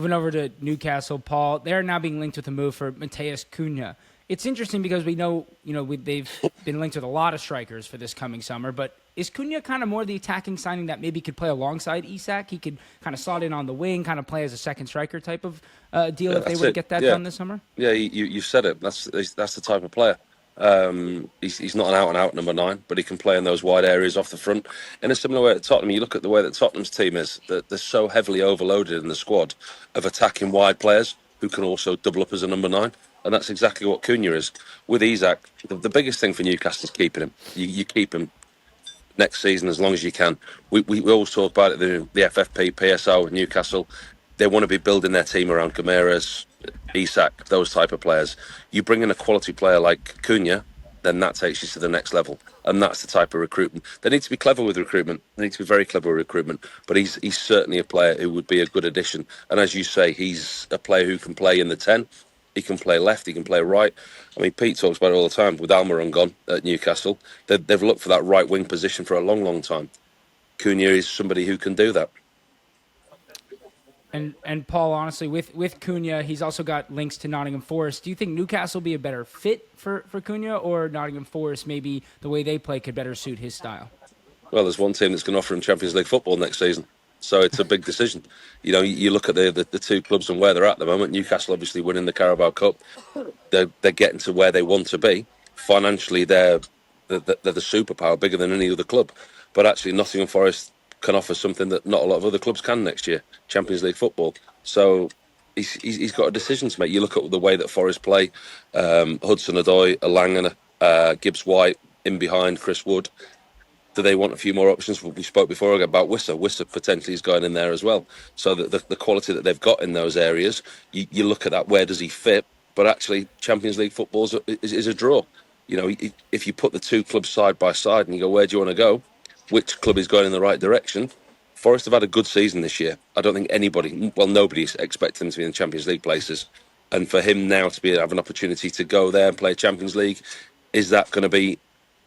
Moving over to Newcastle, Paul, they're now being linked with a move for Matas Kuna. It's interesting because we know, they've been linked with a lot of strikers for this coming summer, but is Cunha kind of more the attacking signing that maybe could play alongside Isak? He could kind of slot in on the wing, kind of play as a second striker type of deal if they That's were to it. get that Yeah, done this summer? yeah. You said it. That's the type of player. He's not an out and out number 9, but he can play in those wide areas off the front. In a similar way to Tottenham, you look at the way that Tottenham's team is. That they're so heavily overloaded in the squad of attacking wide players who can also double up as a number 9, and that's exactly what Cunha is. With Isak, the biggest thing for Newcastle is keeping him. You keep him next season as long as you can. We always talk about it, the FFP, PSO, Newcastle. They want to be building their team around Gameras, Isak, those type of players. You bring in a quality player like Cunha, then that takes you to the next level. And that's the type of recruitment. They need to be clever with recruitment. They need to be very clever with recruitment. But he's certainly a player who would be a good addition. And as you say, he's a player who can play in the 10. He can play left, he can play right. I mean, Pete talks about it all the time. With Almiron gone at Newcastle, they've looked for that right wing position for a long, long time. Cunha is somebody who can do that. And Paul, honestly, with Cunha, he's also got links to Nottingham Forest. Do you think Newcastle will be a better fit for Cunha, or Nottingham Forest, maybe the way they play could better suit his style? Well, there's one team that's going to offer him Champions League football next season. So it's a big decision. You look at the two clubs and where they're at the moment. Newcastle obviously winning the Carabao Cup. They're getting to where they want to be. Financially, they're the superpower, bigger than any other club. But actually, Nottingham Forest can offer something that not a lot of other clubs can next year, Champions League football. So he's got a decision to make. You look at the way that Forest play, Hudson-Odoi, Alangan, Gibbs White, in behind Chris Wood. Do they want a few more options? We spoke before about Wissa. Wissa potentially is going in there as well. So the quality that they've got in those areas, you look at that, where does he fit? But actually, Champions League football is a draw. If you put the two clubs side by side and you go, where do you want to go? Which club is going in the right direction? Forest have had a good season this year. I don't think nobody's expecting them to be in the Champions League places. And for him now to have an opportunity to go there and play Champions League, is that going to be,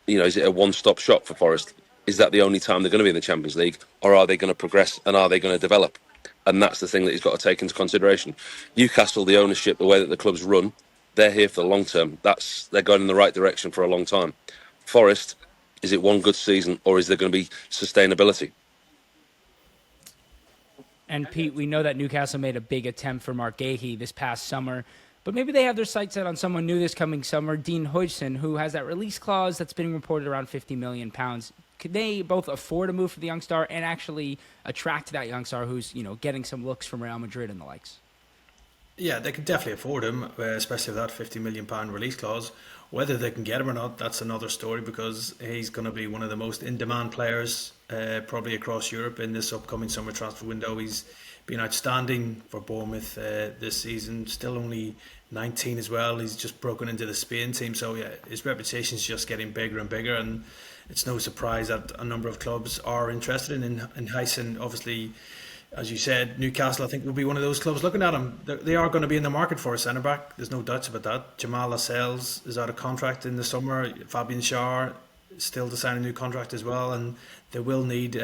is it a one-stop shop for Forest? Is that the only time they're going to be in the Champions League? Or are they going to progress and are they going to develop? And that's the thing that he's got to take into consideration. Newcastle, the ownership, the way that the clubs run, they're here for the long term. They're going in the right direction for a long time. Forest, is it one good season or is there going to be sustainability? And Pete, we know that Newcastle made a big attempt for Mark Gahey this past summer, but maybe they have their sights set on someone new this coming summer, Dean Huijsen, who has that release clause that's been reported around £50 million. Could they both afford a move for the young star and actually attract that young star who's, getting some looks from Real Madrid and the likes? Yeah, they could definitely afford him, especially with that £50 million release clause. Whether they can get him or not, that's another story, because he's going to be one of the most in-demand players probably across Europe in this upcoming summer transfer window. He's been outstanding for Bournemouth this season, still only 19 as well. He's just broken into the Spain team, so yeah, his reputation is just getting bigger and bigger, and it's no surprise that a number of clubs are interested in Huijsen. Obviously, as you said, Newcastle, I think, will be one of those clubs looking at him. They are going to be in the market for a centre-back. There's no doubts about that. Jamal Lascelles is out of contract in the summer. Fabian Schär is still to sign a new contract as well. And they will need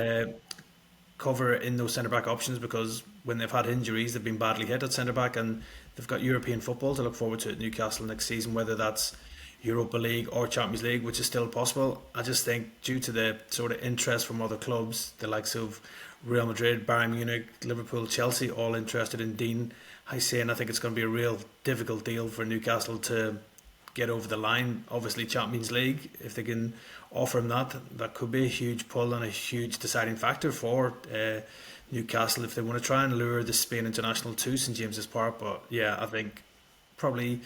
cover in those centre-back options, because when they've had injuries, they've been badly hit at centre-back, and they've got European football to look forward to at Newcastle next season, whether that's Europa League or Champions League, which is still possible. I just think due to the sort of interest from other clubs, the likes of Real Madrid, Bayern Munich, Liverpool, Chelsea, all interested in Dean Huijsen, I think it's going to be a real difficult deal for Newcastle to get over the line. Obviously, Champions League, if they can offer him that could be a huge pull and a huge deciding factor for Newcastle if they want to try and lure the Spain international to St James's Park. But yeah, I think probably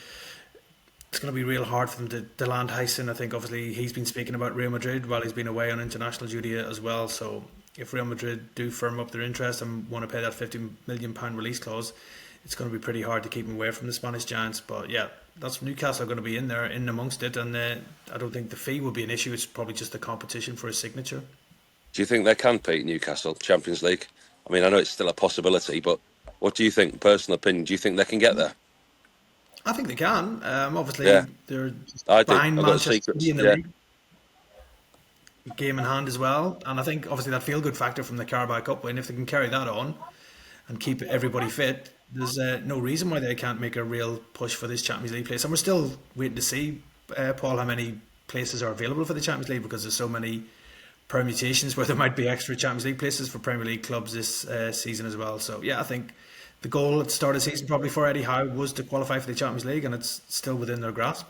it's going to be real hard for them to land Huijsen. I think obviously he's been speaking about Real Madrid while he's been away on international duty as well. So if Real Madrid do firm up their interest and want to pay that £50 million release clause, it's going to be pretty hard to keep him away from the Spanish giants. But yeah, that's Newcastle are going to be in there, in amongst it, and I don't think the fee will be an issue. It's probably just a competition for his signature. Do you think they can beat Newcastle Champions League? I mean, I know it's still a possibility, but what do you think, personal opinion? Do you think they can get there? I think they can. Obviously, Yeah, they're I do. behind I've got Manchester secrets. City in the Yeah, league, game in hand as well. And I think obviously that feel-good factor from the Carabao Cup win, if they can carry that on and keep everybody fit, there's no reason why they can't make a real push for this Champions League place. And we're still waiting to see, Paul, how many places are available for the Champions League, because there's so many permutations where there might be extra Champions League places for Premier League clubs this season as well. So yeah, I think the goal at the start of the season probably for Eddie Howe was to qualify for the Champions League, and it's still within their grasp.